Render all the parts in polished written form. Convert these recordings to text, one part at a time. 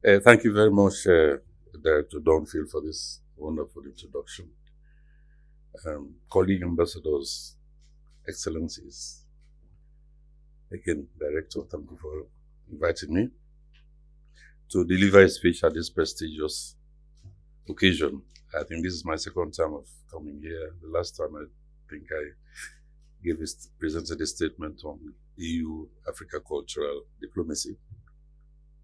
Thank you very much, Director Donfield, for this wonderful introduction. Colleague ambassadors, excellencies, again, Director, thank you for inviting me to deliver a speech at this prestigious occasion. I think this is my second time of coming here. The last time I think I presented a statement on EU-Africa cultural diplomacy.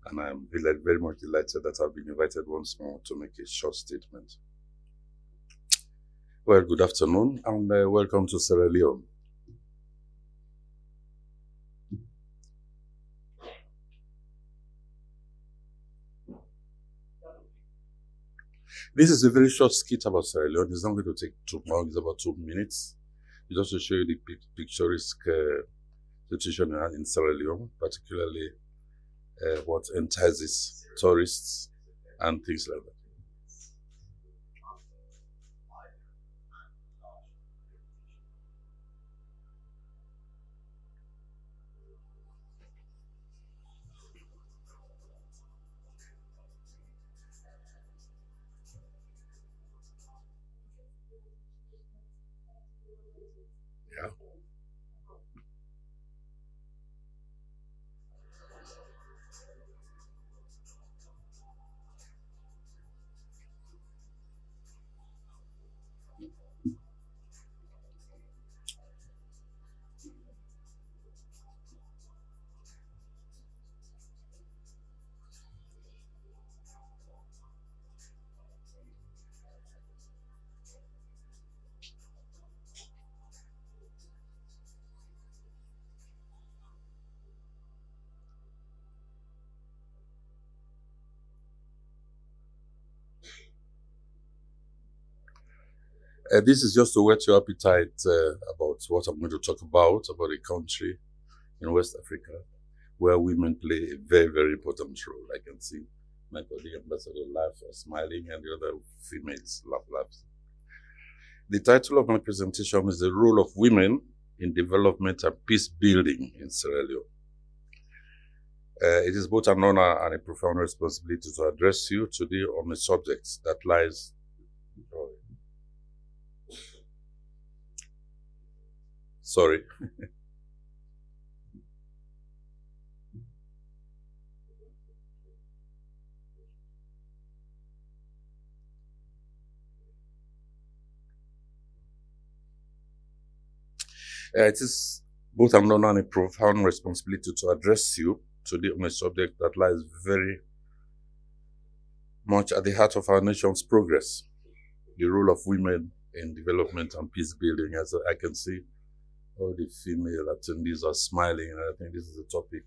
And I'm very much delighted that I've been invited once more to make a short statement. Well, good afternoon and welcome to Sierra Leone. This is a very short skit about Sierra Leone. It's not going to take too long. It's about 2 minutes. It's just to show you the picturesque situation in Sierra Leone, particularly what entices tourists and things like that. Yeah. This is just to whet your appetite about what I'm going to talk about a country in West Africa where women play a very important role. I can see my colleague ambassador laugh or smiling and the other females laugh. The title of my presentation is The Role of Women in Development and Peace Building in Sierra Leone. It is both an honor and a profound responsibility to address you today on a subject that lies Sorry. It is both an honor and a profound responsibility to address you today on a subject that lies very much at the heart of our nation's progress, the role of women in development and peace building. As I can see, all the female attendees are smiling, and I think this is a topic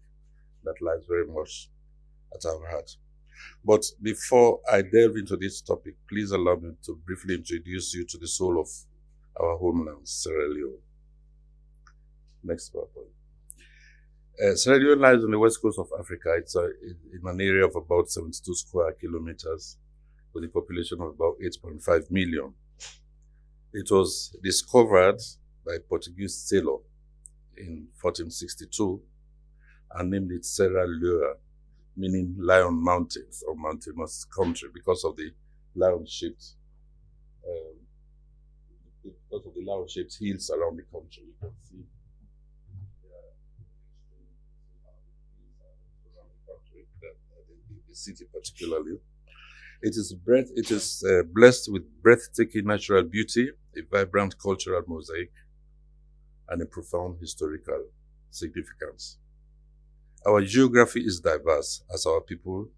that lies very much at our heart. But before I delve into this topic, please allow me to briefly introduce you to the soul of our homeland, Sierra Leone. Next PowerPoint. Sierra Leone lies on the west coast of Africa. It's in an area of about 72 square kilometers with a population of about 8.5 million. It was discovered by a Portuguese sailor in 1462 and named it Sierra Leone, meaning Lion Mountains or mountainous country because of the lion-shaped hills around the country. You can see the city particularly. It is blessed with breathtaking natural beauty, a vibrant cultural mosaic, and a profound historical significance. Our geography is diverse as our people,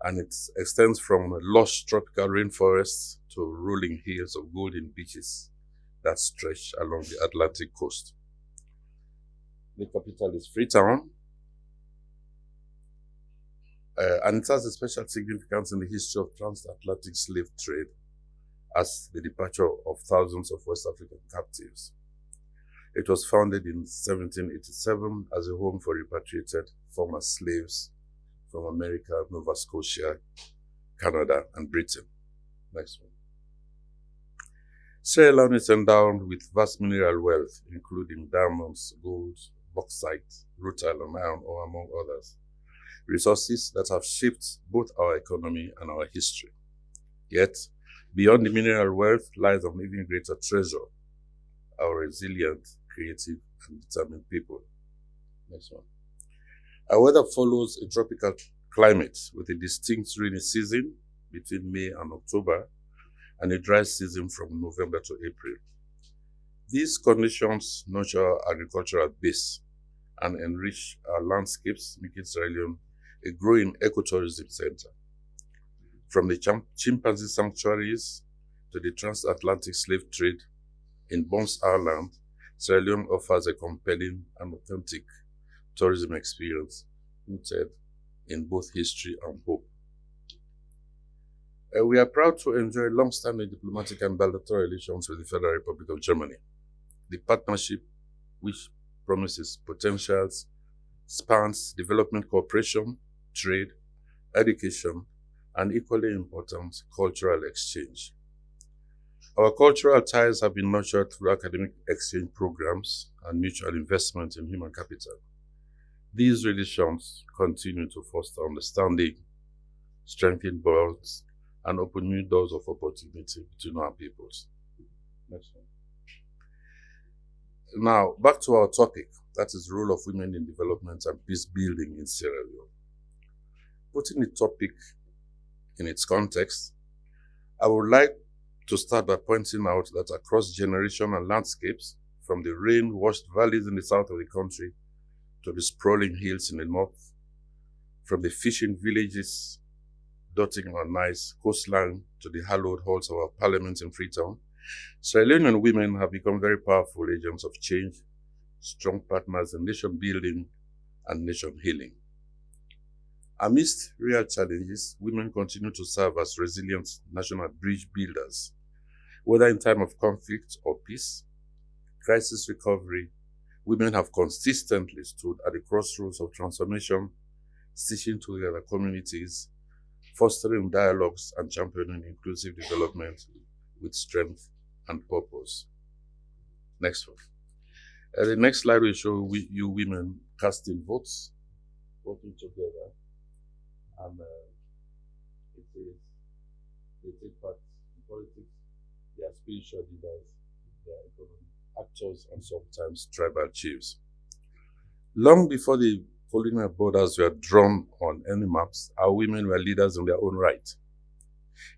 and it extends from lush tropical rainforests to rolling hills of golden beaches that stretch along the Atlantic coast. The capital is Freetown, and it has a special significance in the history of transatlantic slave trade as the departure of thousands of West African captives. It was founded in 1787 as a home for repatriated former slaves from America, Nova Scotia, Canada, and Britain. Next one. Sierra Leone is endowed with vast mineral wealth, including diamonds, gold, bauxite, rutile, and iron ore, among others. resources that have shaped both our economy and our history. Yet, beyond the mineral wealth lies an even greater treasure, our resilient, creative, and determined people. Next one. Our weather follows a tropical climate with a distinct rainy season between May and October and a dry season from November to April. These conditions nurture our agricultural base and enrich our landscapes, making Sierra Leone a growing ecotourism center. From the chimpanzee sanctuaries to the transatlantic slave trade in Bones Island, Sierra Leone offers a compelling and authentic tourism experience rooted in both history and hope. We are proud to enjoy long-standing diplomatic and bilateral relations with the Federal Republic of Germany. The partnership, which promises potentials, spans development cooperation, trade, education, and equally important, cultural exchange. Our cultural ties have been nurtured through academic exchange programs and mutual investment in human capital. These relations continue to foster understanding, strengthen bonds, and open new doors of opportunity between our peoples. Next one. Now, back to our topic, that is the role of women in development and peace building in Sierra Leone. Putting the topic in its context, I would like to start by pointing out that across generational landscapes, from the rain-washed valleys in the south of the country to the sprawling hills in the north, from the fishing villages dotting our nice coastline to the hallowed halls of our parliament in Freetown, Sierra Leonean women have become very powerful agents of change, strong partners in nation building and nation healing. Amidst real challenges, women continue to serve as resilient national bridge builders, whether in time of conflict or peace, crisis recovery. Women have consistently stood at the crossroads of transformation, stitching together communities, fostering dialogues, and championing inclusive development with strength and purpose. Next one. The next slide will show you women casting votes, working together, and it says they take part in politics, they are spiritual leaders, they are economic actors, and sometimes tribal chiefs. Long before the colonial borders were drawn on any maps, our women were leaders in their own right.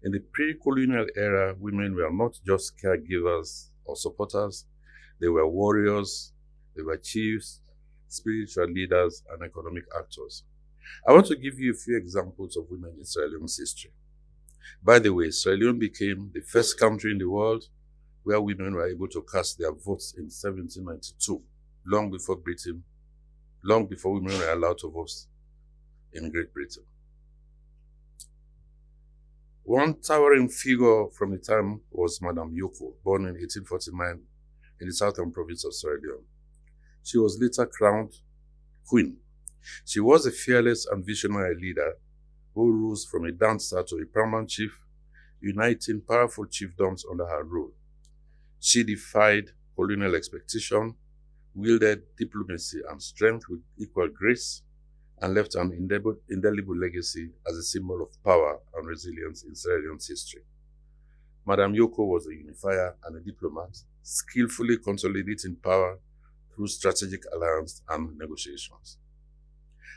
In the pre-colonial era, women were not just caregivers or supporters, they were warriors, they were chiefs, spiritual leaders, and economic actors. I want to give you a few examples of women in Sierra Leone's history. By the way, Sierra Leone became the first country in the world where women were able to cast their votes in 1792, long before women were allowed to vote in Great Britain. One towering figure from the time was Madame Yoko, born in 1849 in the southern province of Sierra Leone. She was later crowned queen. She was a fearless and visionary leader who rose from a dancer to a paramount chief, uniting powerful chiefdoms under her rule. She defied colonial expectation, wielded diplomacy and strength with equal grace, and left an indelible legacy as a symbol of power and resilience in Sierra Leone's history. Madame Yoko was a unifier and a diplomat, skillfully consolidating power through strategic alliance and negotiations.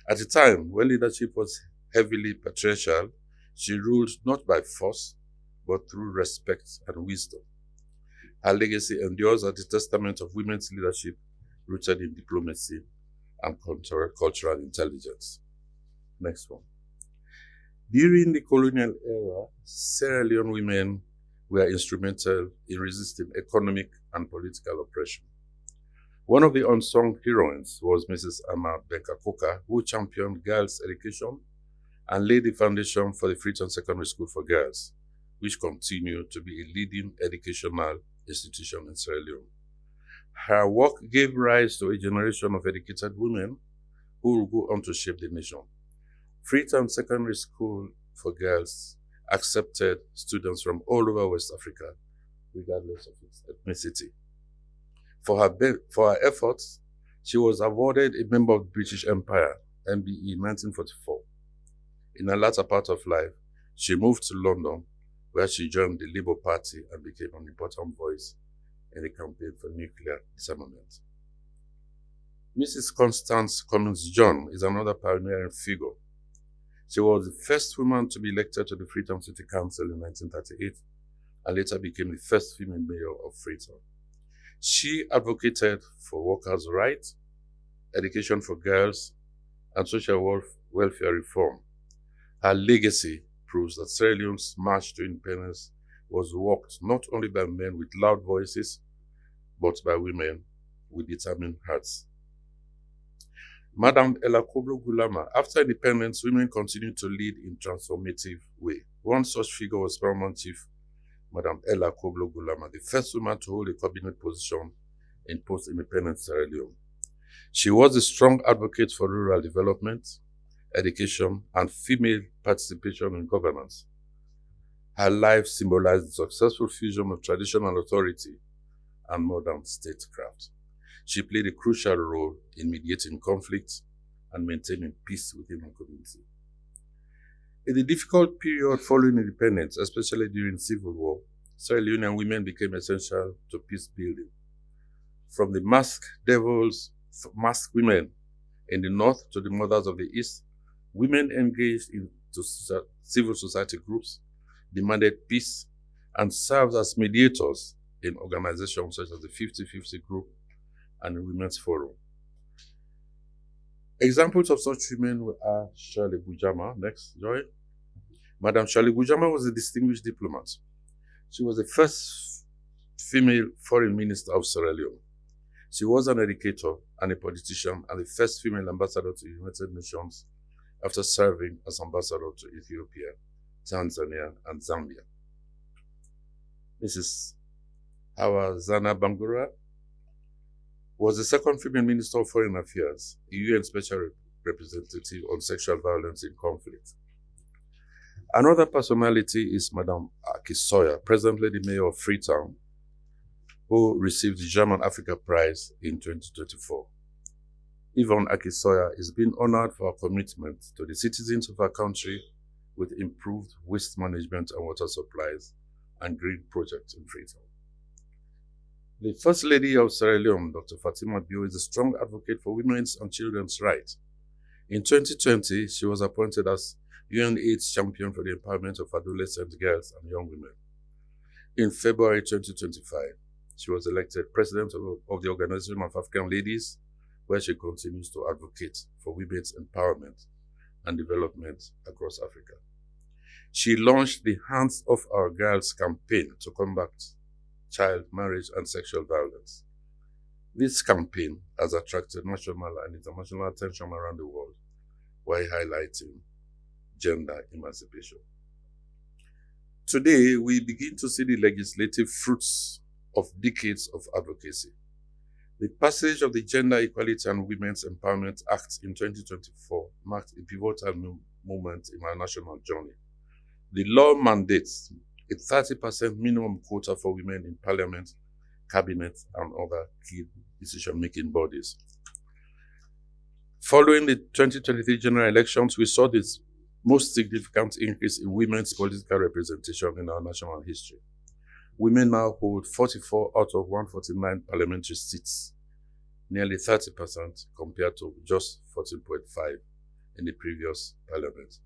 At a time when leadership was heavily patriarchal, she ruled not by force, but through respect and wisdom. Her legacy endures as a testament of women's leadership rooted in diplomacy and cultural intelligence. Next one. During the colonial era, Sierra Leone women were instrumental in resisting economic and political oppression. One of the unsung heroines was Mrs. Ama Benkakoka, who championed girls' education and laid the foundation for the Freetown Secondary School for Girls, which continued to be a leading educational institution in Sierra Leone. Her work gave rise to a generation of educated women who will go on to shape the nation. Freetown Secondary School for Girls accepted students from all over West Africa, regardless of its ethnicity. For her efforts, she was awarded a member of the British Empire, MBE, in 1944. In her latter part of life, she moved to London, where she joined the Labour Party and became an important voice in the campaign for nuclear disarmament. Mrs. Constance Cummins-John is another pioneering figure. She was the first woman to be elected to the Freetown City Council in 1938 and later became the first female mayor of Freetown. She advocated for workers' rights, education for girls, and social welfare reform. Her legacy proves that Sierra Leone's march to independence was walked not only by men with loud voices, but by women with determined hearts. Madam Ella Koblo Gulama, after independence, women continued to lead in transformative way. One such figure was Paramount Chief Madam Ella Koblo Gulama, the first woman to hold a cabinet position in post-independence Sierra Leone. She was a strong advocate for rural development, education, and female participation in governance. Her life symbolized the successful fusion of traditional authority and modern statecraft. She played a crucial role in mediating conflicts and maintaining peace within her community. In the difficult period following independence, especially during civil war, Sierra Leonean women became essential to peace building. From the masked women in the north to the mothers of the east, women engaged into civil society groups, demanded peace, and served as mediators in organizations such as the 50-50 Group and the Women's Forum. Examples of such women are Shirley Bujama. Next, Joy. Madam Shirley Bujama was a distinguished diplomat. She was the first female foreign minister of Sierra Leone. She was an educator and a politician and the first female ambassador to the United Nations after serving as ambassador to Ethiopia, Tanzania, and Zambia. Mrs. Hawa Zana Bangura was the second female Minister of Foreign Affairs, a UN Special Representative on Sexual Violence in Conflict. Another personality is Madame Akisoya, presently the Mayor of Freetown, who received the German Africa Prize in 2024. Yvonne Akisoya is being honored for her commitment to the citizens of our country with improved waste management and water supplies and green projects in Freetown. The First Lady of Sierra Leone, Dr. Fatima Bio, is a strong advocate for women's and children's rights. In 2020, she was appointed as UN AIDS Champion for the Empowerment of Adolescent Girls and Young Women. In February 2025, she was elected President of the Organization of African Ladies, where she continues to advocate for women's empowerment and development across Africa. She launched the Hands Off Our Girls campaign to combat child marriage and sexual violence. This campaign has attracted national and international attention around the world while highlighting gender emancipation. Today, we begin to see the legislative fruits of decades of advocacy. The passage of the Gender Equality and Women's Empowerment Act in 2024 marked a pivotal moment in our national journey. The law mandates a 30% minimum quota for women in parliament, cabinet, and other key decision-making bodies. Following the 2023 general elections, we saw this most significant increase in women's political representation in our national history. Women now hold 44 out of 149 parliamentary seats, nearly 30% compared to just 14.5% in the previous parliament.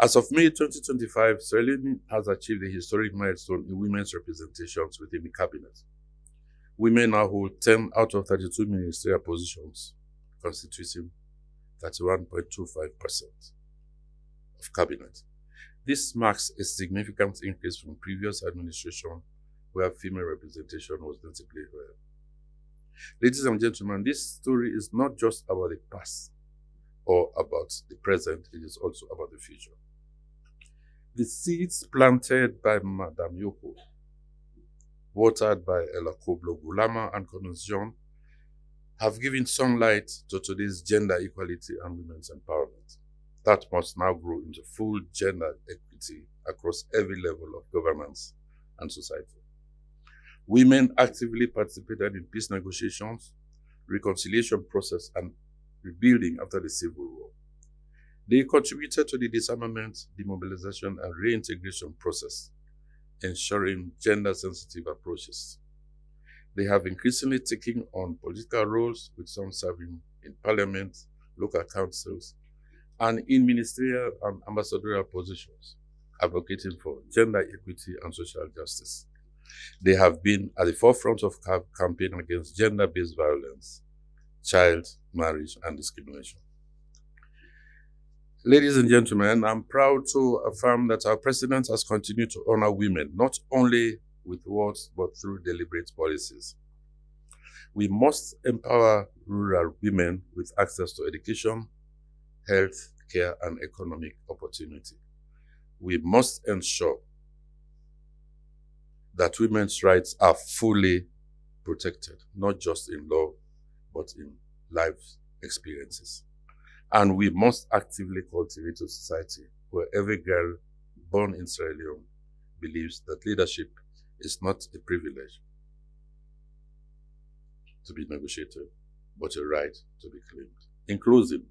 As of May 2025, Sierra Leone has achieved a historic milestone in women's representations within the cabinet. Women now hold 10 out of 32 ministerial positions, constituting 31.25% of cabinet. This marks a significant increase from previous administration where female representation was notably rare. Ladies and gentlemen, this story is not just about the past or about the present, it is also about the future. The seeds planted by Madame Yoko, watered by Ella Koblo Gulama and Cummins-John, have given sunlight to today's gender equality and women's empowerment. That must now grow into full gender equity across every level of governance and society. Women actively participated in peace negotiations, reconciliation process, and rebuilding after the Civil War. They contributed to the disarmament, demobilization, and reintegration process, ensuring gender-sensitive approaches. They have increasingly taken on political roles, with some serving in parliament, local councils, and in ministerial and ambassadorial positions, advocating for gender equity and social justice. They have been at the forefront of campaign against gender-based violence, child marriage, and discrimination. Ladies and gentlemen, I'm proud to affirm that our president has continued to honor women, not only with words, but through deliberate policies. We must empower rural women with access to education, health care, and economic opportunity. We must ensure that women's rights are fully protected, not just in law, but in life experiences. And we must actively cultivate a society where every girl born in Sierra Leone believes that leadership is not a privilege to be negotiated, but a right to be claimed. In closing,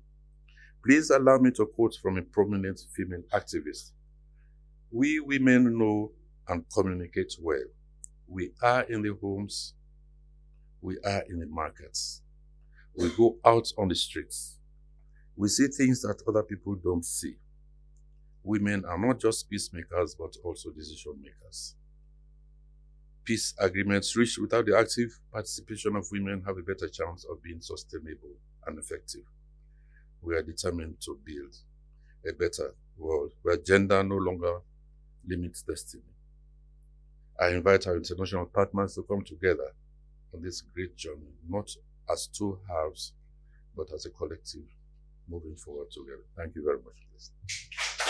please allow me to quote from a prominent female activist. We women know and communicate well. We are in the homes, we are in the markets. We go out on the streets. We see things that other people don't see. Women are not just peacemakers, but also decision makers. Peace agreements reached without the active participation of women have a better chance of being sustainable and effective. We are determined to build a better world where gender no longer limits destiny. I invite our international partners to come together on this great journey, not as two halves, but as a collective moving forward together. Thank you very much for listening.